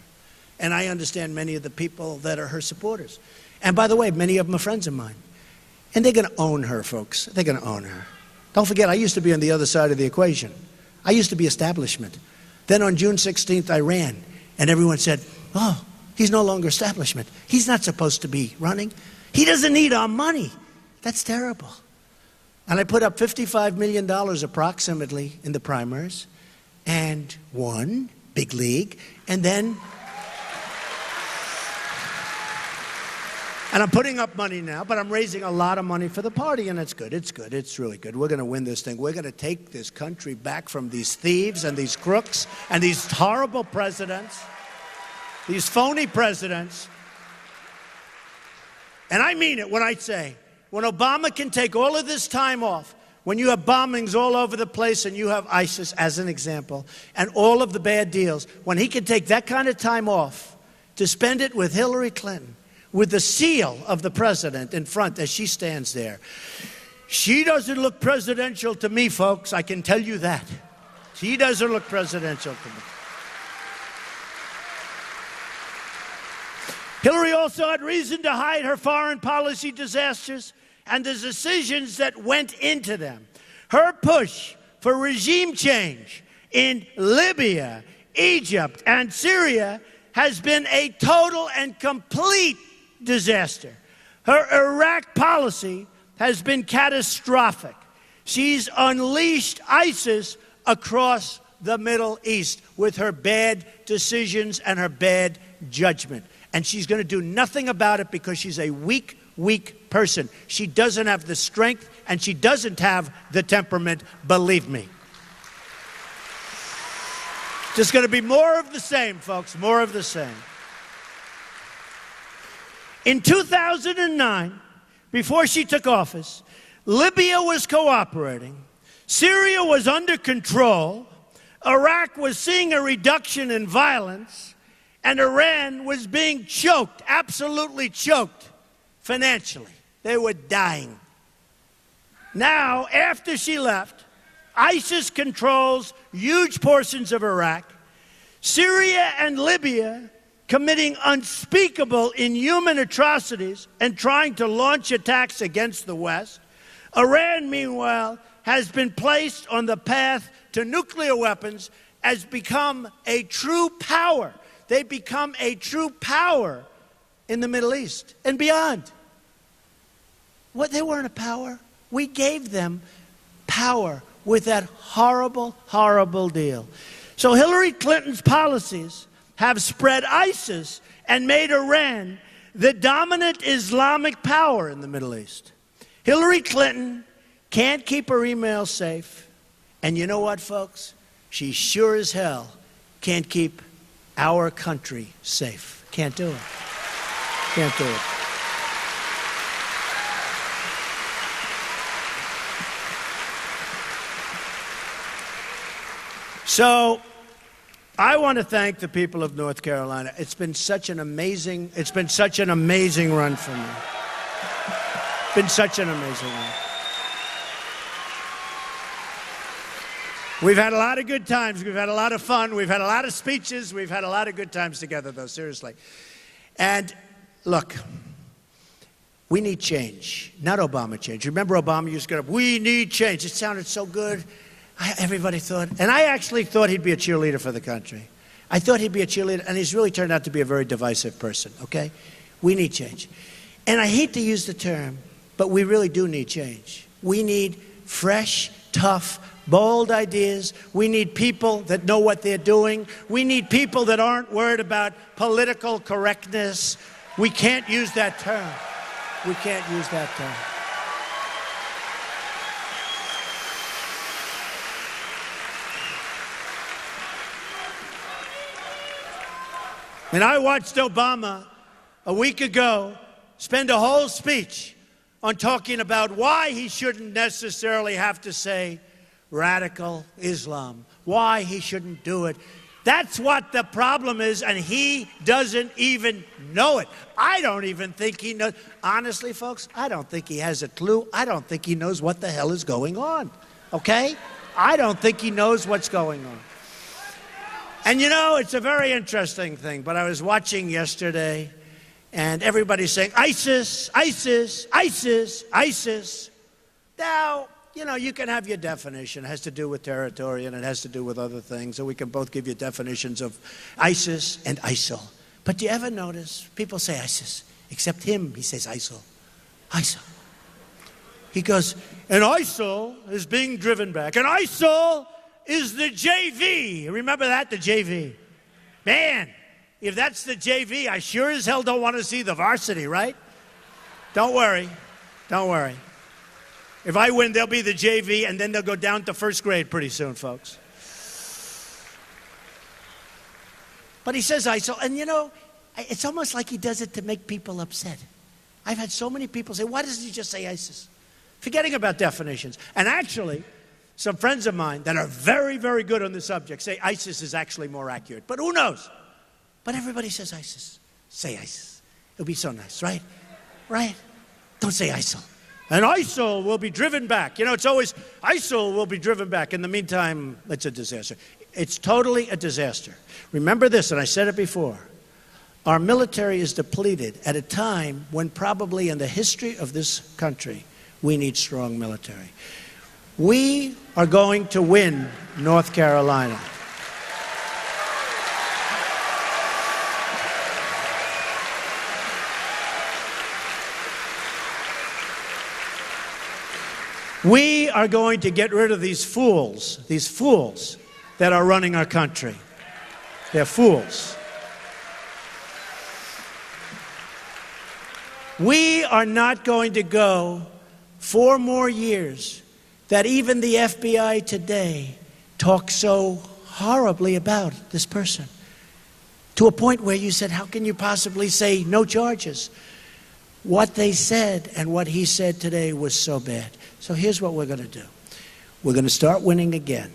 A: And I understand many of the people that are her supporters. And by the way, many of them are friends of mine. And they're going to own her, folks. They're going to own her. Don't forget, I used to be on the other side of the equation. I used to be establishment. Then on June 16th, I ran. And everyone said, oh, he's no longer establishment. He's not supposed to be running. He doesn't need our money. That's terrible. And I put up $55 million approximately in the primaries and won, big league, and then, and I'm putting up money now, but I'm raising a lot of money for the party, and it's good, it's really good. We're going to win this thing. We're going to take this country back from these thieves and these crooks and these horrible presidents, these phony presidents. And I mean it when I say, when Obama can take all of this time off, when you have bombings all over the place and you have ISIS as an example, and all of the bad deals, when he can take that kind of time off to spend it with Hillary Clinton, with the seal of the president in front as she stands there. She doesn't look presidential to me, folks, I can tell you that. She doesn't look presidential to me. Hillary also had reason to hide her foreign policy disasters and the decisions that went into them. Her push for regime change in Libya, Egypt, and Syria has been a total and complete disaster. Her Iraq policy has been catastrophic. She's unleashed ISIS across the Middle East with her bad decisions and her bad judgment. And she's going to do nothing about it because she's a weak person. She doesn't have the strength and she doesn't have the temperament, believe me. Just going to be more of the same, folks, more of the same. In 2009, before she took office, Libya was cooperating, Syria was under control, Iraq was seeing a reduction in violence, and Iran was being choked, absolutely choked, financially. They were dying. Now, after she left, ISIS controls huge portions of Iraq. Syria and Libya committing unspeakable, inhuman atrocities and trying to launch attacks against the West. Iran, meanwhile, has been placed on the path to nuclear weapons, has become a true power. They become a true power in the Middle East and beyond. What, they weren't a power. We gave them power with that horrible, horrible deal. So Hillary Clinton's policies have spread ISIS and made Iran the dominant Islamic power in the Middle East. Hillary Clinton can't keep her emails safe. And you know what, folks? She sure as hell can't keep our country safe. Can't do it. Can't do it. So I want to thank the people of North Carolina. It's been such an amazing run for me. It's been such an amazing run. We've had a lot of good times. We've had a lot of fun. We've had a lot of speeches. We've had a lot of good times together, though, seriously. And look, we need change, not Obama change. Remember Obama used to get up, we need change. It sounded so good. Everybody thought, and I actually thought he'd be a cheerleader for the country. I thought he'd be a cheerleader, and he's really turned out to be a very divisive person, okay? We need change. And I hate to use the term, but we really do need change. We need fresh, tough, bold ideas. We need people that know what they're doing. We need people that aren't worried about political correctness. We can't use that term. We can't use that term. And I watched Obama a week ago spend a whole speech on talking about why he shouldn't necessarily have to say radical Islam, why he shouldn't do it. That's what the problem is, and he doesn't even know it. I don't even think he knows. Honestly, folks, I don't think he has a clue. I don't think he knows what the hell is going on, okay? I don't think he knows what's going on. And you know, it's a very interesting thing, but I was watching yesterday, and everybody's saying, ISIS, ISIS, ISIS, ISIS. Now, you know, you can have your definition. It has to do with territory, and it has to do with other things, and we can both give you definitions of ISIS and ISIL. But do you ever notice people say ISIS, except him, he says ISIL, ISIL. He goes, and ISIL is being driven back, and ISIL is the JV. Remember that, the JV? Man, if that's the JV, I sure as hell don't want to see the varsity, right? Don't worry. Don't worry. If I win, they'll be the JV, and then they'll go down to first grade pretty soon, folks. But he says ISIL, and you know, it's almost like he does it to make people upset. I've had so many people say, why doesn't he just say ISIS? Forgetting about definitions. And actually, some friends of mine that are very, very good on the subject say ISIS is actually more accurate. But who knows? But everybody says ISIS. Say ISIS. It'll be so nice, right? Right? Don't say ISIL. And ISIL will be driven back. You know, it's always, ISIL will be driven back. In the meantime, it's a disaster. It's totally a disaster. Remember this, and I said it before. Our military is depleted at a time when probably in the history of this country, we need strong military. We are going to win North Carolina. We are going to get rid of these fools that are running our country. They're fools. We are not going to go 4 more years that even the FBI today talks so horribly about this person, to a point where you said, how can you possibly say no charges? What they said and what he said today was so bad. So here's what we're going to do. We're going to start winning again.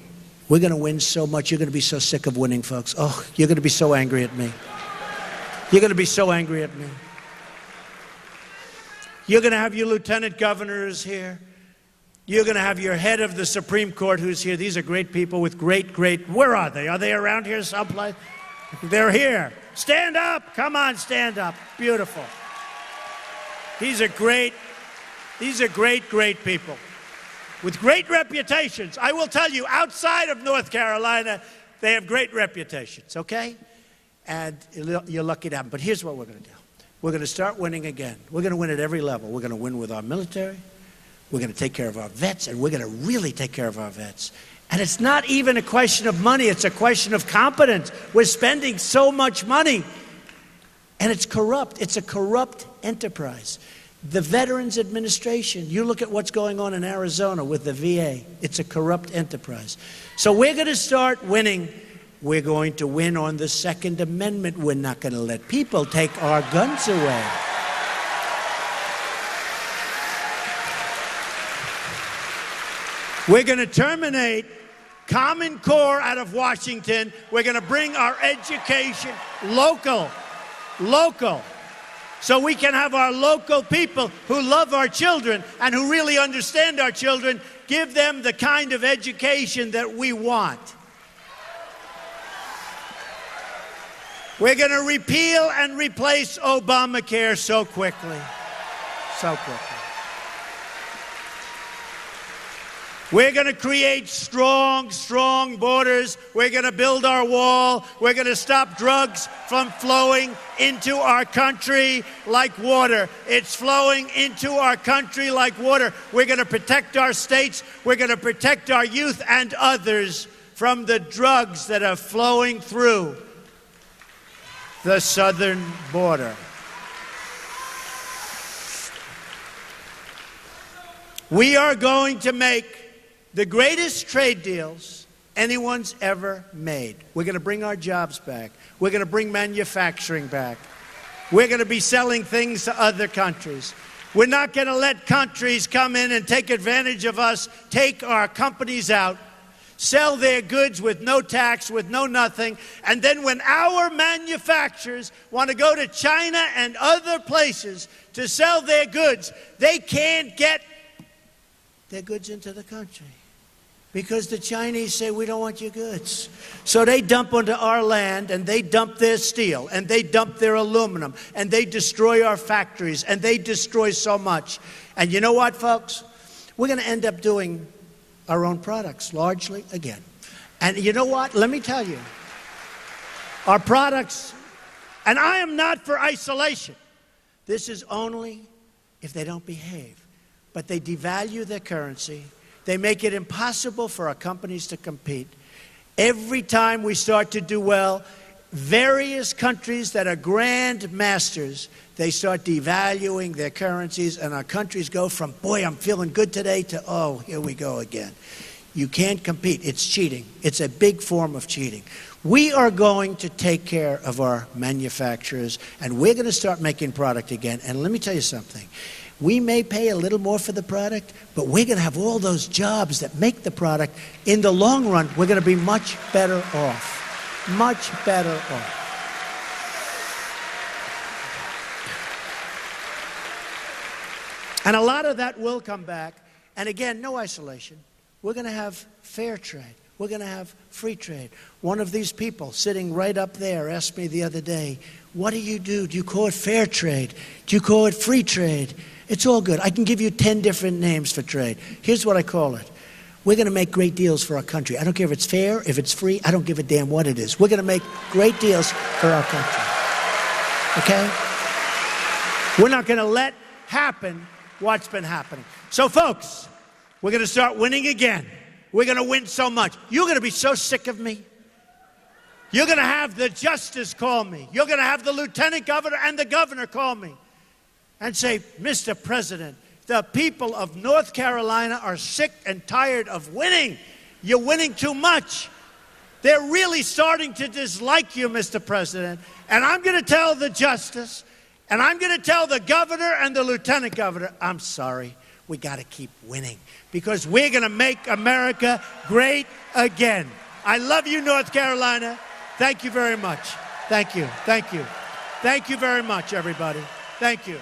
A: We're going to win so much. You're going to be so sick of winning, folks. Oh, you're going to be so angry at me. You're going to be so angry at me. You're going to have your lieutenant governors here. You're going to have your head of the Supreme Court who's here. These are great people with great, where are they? Are they around here someplace? They're here. Stand up. Come on, stand up. Beautiful. These are great people with great reputations. I will tell you, outside of North Carolina, they have great reputations, okay? And you're lucky to have them. But here's what we're going to do. We're going to start winning again. We're going to win at every level. We're going to win with our military. We're going to take care of our vets, and we're going to really take care of our vets. And it's not even a question of money. It's a question of competence. We're spending so much money, and it's corrupt. It's a corrupt enterprise. The Veterans Administration, you look at what's going on in Arizona with the VA. It's a corrupt enterprise. So we're going to start winning. We're going to win on the Second Amendment. We're not going to let people take our guns away. We're going to terminate Common Core out of Washington. We're going to bring our education local, so we can have our local people who love our children and who really understand our children, give them the kind of education that we want. We're going to repeal and replace Obamacare so quickly. We're going to create strong borders. We're going to build our wall. We're going to stop drugs from flowing into our country like water. It's flowing into our country like water. We're going to protect our states. We're going to protect our youth and others from the drugs that are flowing through the southern border. We are going to make the greatest trade deals anyone's ever made. We're going to bring our jobs back. We're going to bring manufacturing back. We're going to be selling things to other countries. We're not going to let countries come in and take advantage of us, take our companies out, sell their goods with no tax, with no nothing, and then when our manufacturers want to go to China and other places to sell their goods, they can't get their goods into the country because the Chinese say, we don't want your goods. So they dump onto our land, and they dump their steel, and they dump their aluminum, and they destroy our factories, and they destroy so much. And you know what, folks? We're going to end up doing our own products, largely, again. And you know what? Let me tell you, our products, and I am not for isolation. This is only if they don't behave. But they devalue their currency. They make it impossible for our companies to compete. Every time we start to do well, various countries that are grand masters, they start devaluing their currencies, and our countries go from, boy, I'm feeling good today, to, oh, here we go again. You can't compete. It's cheating. It's a big form of cheating. We are going to take care of our manufacturers, and we're going to start making product again. And let me tell you something. We may pay a little more for the product, but we're going to have all those jobs that make the product. In the long run, we're going to be much better off. Much better off. And a lot of that will come back. And again, no isolation. We're going to have fair trade. We're going to have free trade. One of these people sitting right up there asked me the other day, what do you do? Do you call it fair trade? Do you call it free trade? It's all good. I can give you 10 different names for trade. Here's what I call it. We're going to make great deals for our country. I don't care if it's fair, if it's free. I don't give a damn what it is. We're going to make great deals for our country. Okay? We're not going to let happen what's been happening. So, folks, We're going to start winning again. We're going to win so much. You're going to be so sick of me. You're going to have the justice call me. You're going to have the lieutenant governor and the governor call me and say, Mr. President, the people of North Carolina are sick and tired of winning. You're winning too much. They're really starting to dislike you, Mr. President. And I'm going to tell the justice, and I'm going to tell the governor and the lieutenant governor, I'm sorry, we got to keep winning because we're going to make America great again. I love you, North Carolina. Thank you very much. Thank you. Thank you. Thank you very much, everybody. Thank you.